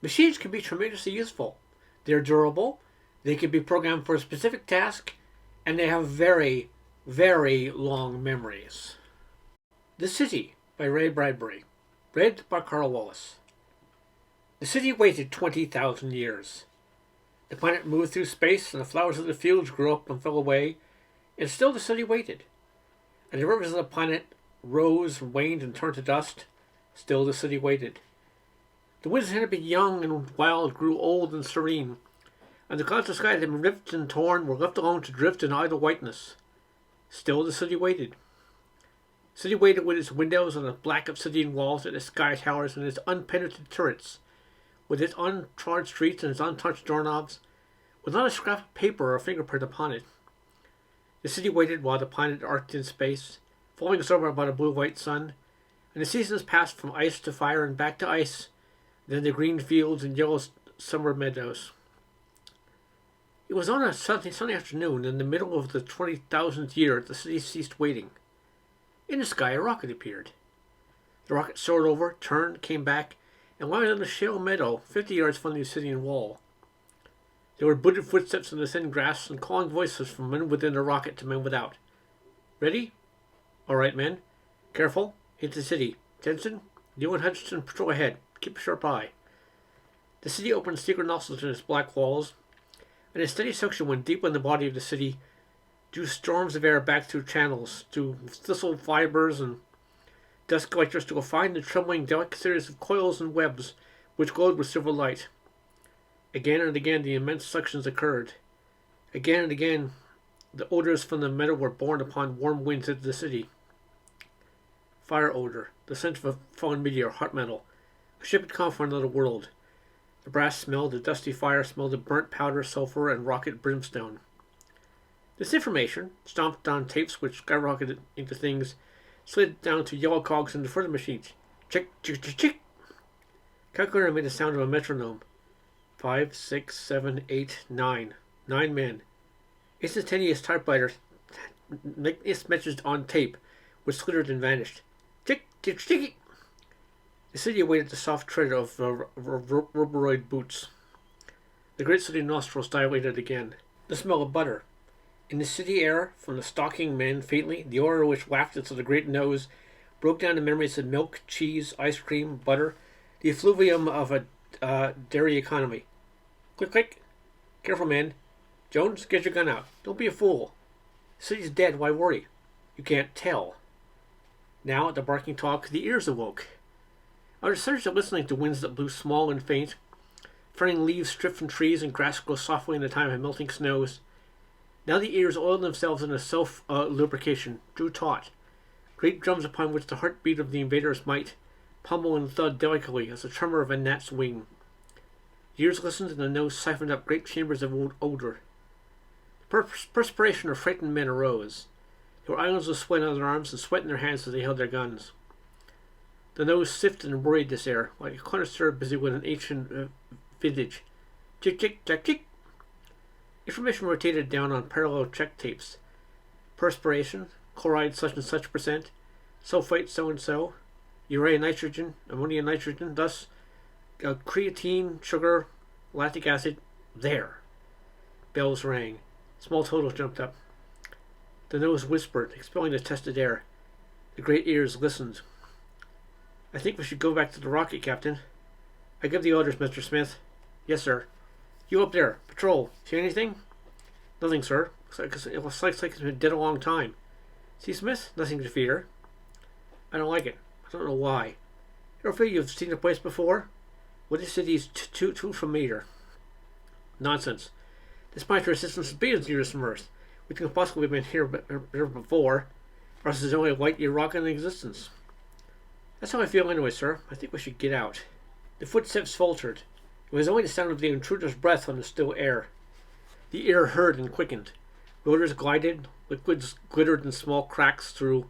Machines can be tremendously useful. They're durable, they can be programmed for a specific task, and they have very, very long memories. The City by Ray Bradbury. Read by Karl. The city waited 20,000 years. The planet moved through space, and the flowers of the fields grew up and fell away, and still the city waited. And the rivers of the planet rose, waned, and turned to dust. Still the city waited. The winds that had been young and wild grew old and serene, and the clouds of the sky that had been ripped and torn were left alone to drift in idle whiteness. Still the city waited. The city waited with its windows and its black obsidian walls and its sky towers and its unpenetrated turrets, with its untrod streets and its untouched doorknobs, with not a scrap of paper or a fingerprint upon it. The city waited while the planet arced in space, falling sober by the blue-white sun, and the seasons passed from ice to fire and back to ice, then the green fields and yellow summer meadows. It was on a sunny afternoon in the middle of the 20,000th year the city ceased waiting. In the sky a rocket appeared. The rocket soared over, turned, came back, and landed on a shale meadow 50 yards from the obsidian wall. There were booted footsteps in the thin grass and calling voices from men within the rocket to men without. Ready? All right, men. Careful. Hit the city. Tenson, you and Hutchinson patrol ahead. Keep a sharp eye. The city opened secret nostrils in its black walls, and a steady suction went deep in the body of the city, drew storms of air back through channels, through thistle fibers and dust collectors to a fine and trembling delicate series of coils and webs which glowed with silver light. Again and again the immense suctions occurred. Again and again the odors from the meadow were borne upon warm winds into the city. Fire odor, the scent of a fallen meteor, hot metal. A ship had come from another world. The brass smelled, the dusty fire smelled of burnt powder, sulfur, and rocket brimstone. This information, stomped on tapes which skyrocketed into things, slid down to yellow cogs in the further machines. Chick, chick, chick, chick. Calculator made the sound of a metronome. 5, 6, 7, 8, 9. 9 men. Instantaneous typewriter. Its messages on tape, which slithered and vanished. Chick, chick, chick. The city awaited the soft tread of rubberoid boots. The great city nostrils dilated again. The smell of butter. In the city air, from the stalking men faintly, the odor which wafted to the great nose broke down the memories of milk, cheese, ice cream, butter, the effluvium of a dairy economy. Click, click. Careful, men. Jones, get your gun out. Don't be a fool. The city's dead, why worry? You can't tell. Now, at the barking talk, the ears awoke. Out of surge of listening to winds that blew small and faint, furring leaves stripped from trees and grass grow softly in the time of melting snows. Now the ears oiled themselves in a self-lubrication, drew taut. Great drums upon which the heartbeat of the invaders might pummel and thud delicately as the tremor of a gnat's wing. The ears listened and the nose siphoned up great chambers of odor. The perspiration of frightened men arose. There were islands of sweat on their arms and sweat in their hands as they held their guns. The nose sifted and worried this air, like a connoisseur busy with an ancient vintage. Chick, chick, jack, chick. Information rotated down on parallel check tapes. Perspiration, chloride such and such percent, sulfate so and so, urea nitrogen, ammonia nitrogen, thus creatine, sugar, lactic acid. There. Bells rang. Small totals jumped up. The nose whispered, expelling the tested air. The great ears listened. I think we should go back to the rocket, Captain. I give the orders, Mr. Smith. Yes, sir. You up there, patrol. See anything? Nothing, sir. Looks like it's been dead a long time. See, Smith? Nothing to fear. I don't like it. I don't know why. Ever feel you've seen the place before? Well, this city's too familiar. Nonsense. Despite your assistance to billions of years from Earth, we can possibly have been here before, or else there's only a light-year rocket in existence. That's how I feel anyway, sir. I think we should get out. The footsteps faltered. It was only the sound of the intruder's breath on the still air. The ear heard and quickened. Rotors glided, liquids glittered in small cracks through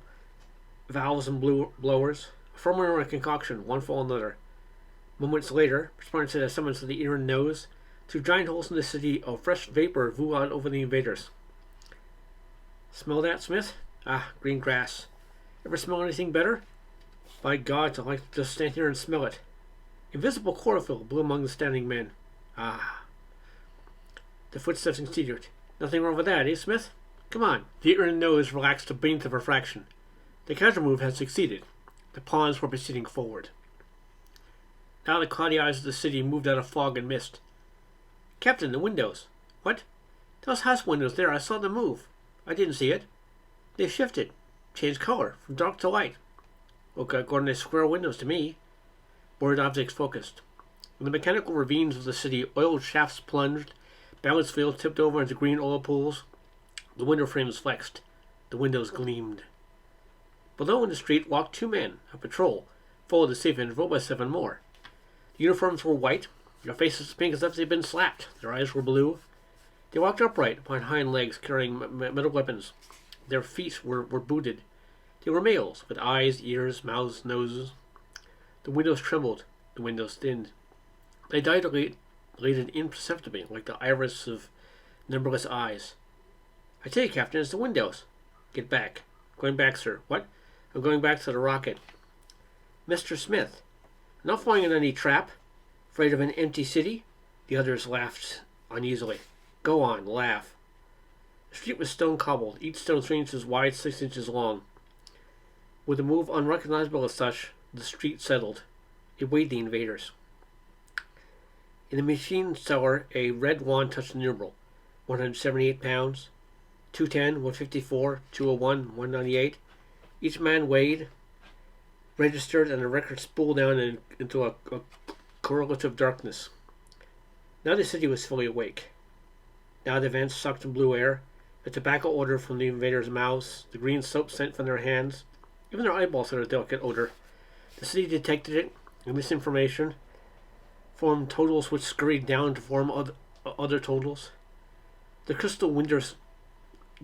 valves and blowers. A formula and a concoction, one for another. Moments later, responding to the summons of the ear and nose, through giant holes in the city, a fresh vapor blew out over the invaders. Smell that, Smith? Ah, green grass. Ever smell anything better? By God, I'd like to just stand here and smell it. Invisible chlorophyll blew among the standing men. Ah. The footsteps continued. Nothing wrong with that, eh, Smith? Come on. The ear and nose relaxed a beneath of a fraction. The counter move had succeeded. The pawns were proceeding forward. Now the cloudy eyes of the city moved out of fog and mist. Captain, the windows. What? Those house windows there, I saw them move. I didn't see it. They shifted. Changed color, from dark to light. Look like ordinary square windows to me. Blurred objects focused. In the mechanical ravines of the city, oiled shafts plunged, balance fields tipped over into green oil pools. The window frames flexed. The windows gleamed. Below in the street walked two men, a patrol, followed the safe interval by 7 more. The uniforms were white, their faces pink as if they'd been slapped. Their eyes were blue. They walked upright upon hind legs carrying metal weapons. Their feet were booted. They were males, with eyes, ears, mouths, noses. The windows trembled. The windows thinned. They dilated imperceptibly, like the iris of numberless eyes. I tell you, Captain, it's the windows. Get back. Going back, sir. What? I'm going back to the rocket. Mr. Smith, not falling in any trap. Afraid of an empty city? The others laughed uneasily. Go on, laugh. The street was stone cobbled, each stone 3 inches wide, 6 inches long. With a move unrecognizable as such, the street settled. It weighed the invaders. In the machine cellar, a red wand touched the numeral. 178 pounds. 210, 154, 201, 198. Each man weighed, registered, and the record spooled down into a correlative darkness. Now the city was fully awake. Now the vents sucked in blue air, the tobacco odor from the invaders' mouths, the green soap scent from their hands. Even their eyeballs had a delicate odor. The city detected it, and this information formed totals which scurried down to form other totals. The crystal windows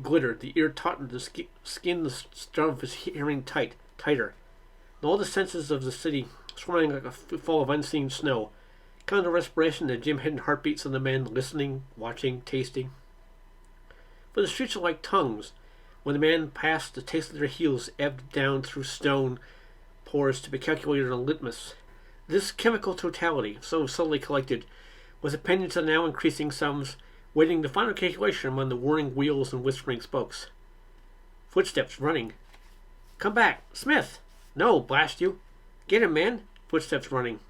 glittered, the ear tautened, the skin, the strum of his hearing tighter, and all the senses of the city swirling like a fall of unseen snow. Kind of the respiration, the dim hidden heartbeats of the men, listening, watching, tasting. For the streets are like tongues. When the man passed, the taste of their heels ebbed down through stone pores to be calculated on litmus. This chemical totality, so subtly collected, was appended to the now increasing sums, waiting the final calculation among the whirring wheels and whispering spokes. Footsteps running. Come back! Smith! No, blast you! Get him, man! Footsteps running.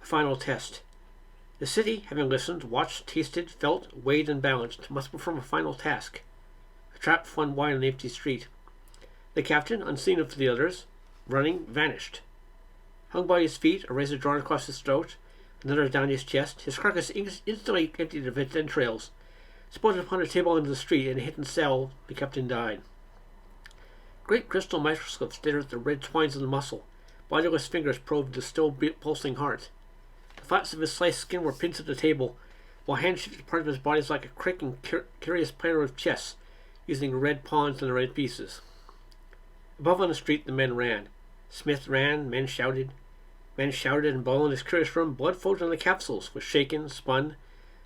A final test. The city, having listened, watched, tasted, felt, weighed, and balanced, must perform a final task. A trap flung wide on the empty street. The captain, unseen of the others, running, vanished. Hung by his feet, a razor drawn across his throat, another down his chest, his carcass instantly emptied of its entrails. Spotted upon a table in the street, in a hidden cell, the captain died. Great crystal microscopes stared at the red twines of the muscle. Bodiless fingers probed the still pulsing heart. The flaps of his sliced skin were pinned to the table, while hands shifted part of his body like a quick and curious player of chess, using the red pawns and the red pieces. Above on the street, the men ran. Smith ran, men shouted. Men shouted, and below in his curious room, blood flowed on the capsules, was shaken, spun,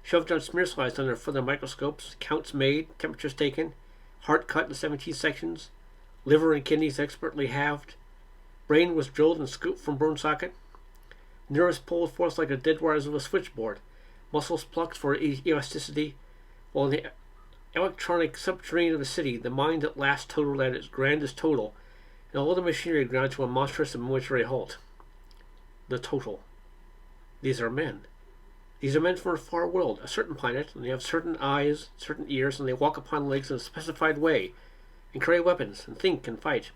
shoved on smear slides under further microscopes, counts made, temperatures taken, heart cut in 17 sections, liver and kidneys expertly halved, brain was drilled and scooped from bone socket, nerves pulled forth like the dead wires of a switchboard, muscles plucked for elasticity, while in the electronic subterranean of the city, the mind at last totaled at its grandest total, and all the machinery ground to a monstrous and momentary halt. The total. These are men. These are men from a far world, a certain planet, and they have certain eyes, certain ears, and they walk upon legs in a specified way, and carry weapons, and think, and fight.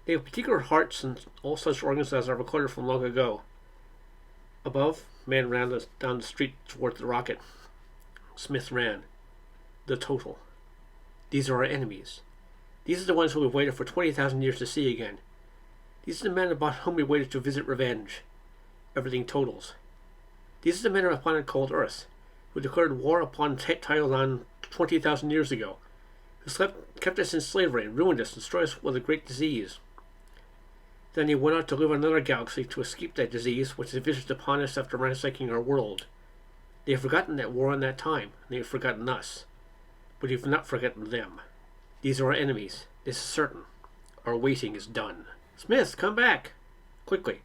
They have particular hearts and all such organs as are recorded from long ago. Above, man ran down the street toward the rocket. Smith ran. The total. These are our enemies. These are the ones who we've waited for 20,000 years to see again. These are the men about whom we waited to visit revenge. Everything totals. These are the men of a planet called Earth, who declared war upon Thailand 20,000 years ago, who kept us in slavery and ruined us and destroyed us with a great disease. Then they went out to live in another galaxy to escape that disease which they visited upon us after ransacking our world. They have forgotten that war and that time, and they have forgotten us. But we have not forgotten them. These are our enemies. This is certain. Our waiting is done. Smith, come back! Quickly.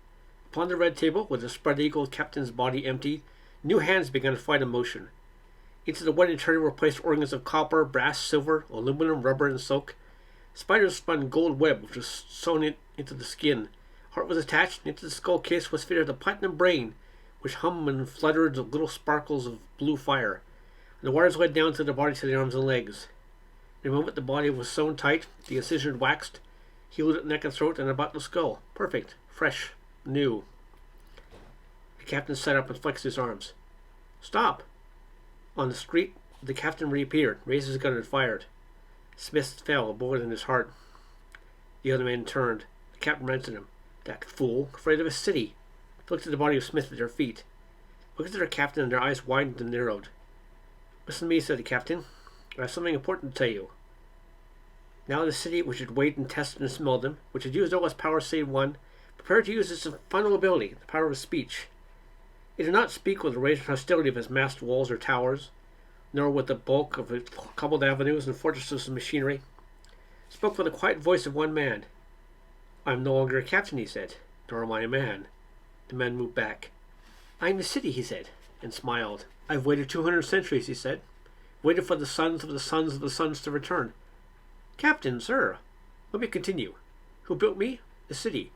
Upon the red table, with the spread-eagled captain's body empty, new hands began to fight in motion. Into the wooden tray were placed organs of copper, brass, silver, aluminum, rubber, and silk. Spiders spun gold web, which was sewn into the skin. Heart was attached, and into the skull case was fitted a platinum brain, which hummed and fluttered little sparkles of blue fire. And the wires led down to the body to the arms and legs. In a moment the body was sewn tight, the incision waxed, healed at neck and throat, and about the skull. Perfect, fresh, new. The captain sat up and flexed his arms. Stop! On the street, the captain reappeared, raised his gun, and fired. Smith fell, a bullet in his heart. The other men turned. The captain ran to them. That fool, afraid of a city. They looked at the body of Smith at their feet. Looked at their captain, and their eyes widened and narrowed. Listen to me, said the captain. I have something important to tell you. Now the city, which had weighed and tested and smelled them, which had used all its power save one, prepared to use its final ability, the power of speech. It did not speak with the rage and hostility of its massed walls or towers, nor with the bulk of its cobbled avenues and fortresses of machinery. It spoke with the quiet voice of one man. I am no longer a captain, he said, nor am I a man. The man moved back. I am the city, he said, and smiled. I have waited 200 centuries, he said. Waited for the sons of the sons of the sons to return. Captain, sir, let me continue. Who built me? The city.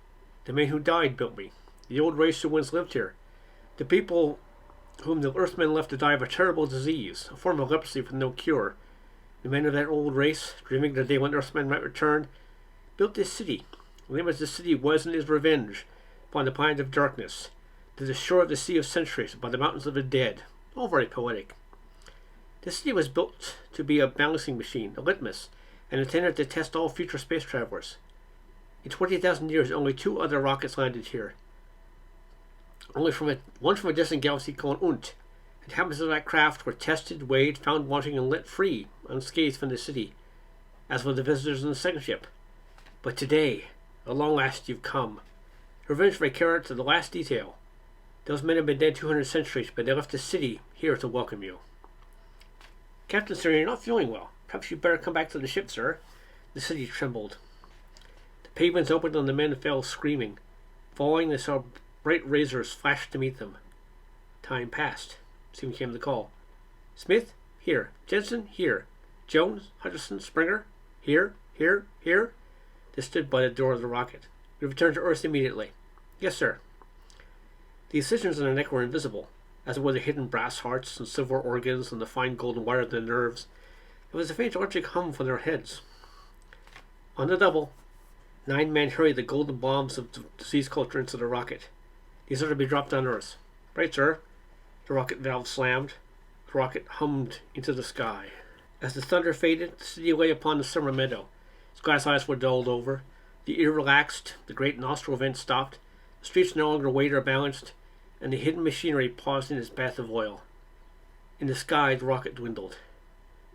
The men who died built me. The old race who once lived here. The people whom the Earthmen left to die of a terrible disease, a form of leprosy with no cure. The men of that old race, dreaming the day when Earthmen might return, built this city. The name of this city was and is Revenge, upon the planet of darkness, to the shore of the sea of centuries, by the mountains of the dead. All very poetic. The city was built to be a balancing machine, a litmus, and intended to test all future space travelers. In 20,000 years, only 2 other rockets landed here. One from a distant galaxy called Unt. Inhabitants of that craft were tested, weighed, found wanting, and let free, unscathed from the city, as were the visitors in the second ship. But today, at long last, you've come. Revenge may carry it to the last detail. Those men have been dead 200 centuries, but they left the city here to welcome you. Captain, sir, you're not feeling well. Perhaps you'd better come back to the ship, sir. The city trembled. The pavements opened and the men fell screaming. Falling, they saw bright razors flash to meet them. Time passed. Soon came the call. Smith, here. Jensen, here. Jones, Hutchison, Springer, here, here, here. They stood by the door of the rocket. We returned to Earth immediately. Yes, sir. The incisions in their neck were invisible, as were the hidden brass hearts and silver organs and the fine golden wire of their nerves. There was a faint electric hum from their heads. On the double, 9 men hurried the golden bombs of disease culture into the rocket. These are to be dropped on Earth. Right, sir. The rocket valve slammed. The rocket hummed into the sky. As the thunder faded, the city lay upon the summer meadow. Its glass eyes were dulled over. The ear relaxed. The great nostril vent stopped. The streets no longer weighed or balanced, and the hidden machinery paused in its bath of oil. In the sky, the rocket dwindled.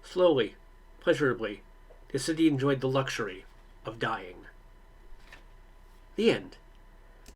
Slowly, pleasurably, the city enjoyed the luxury of dying. The end.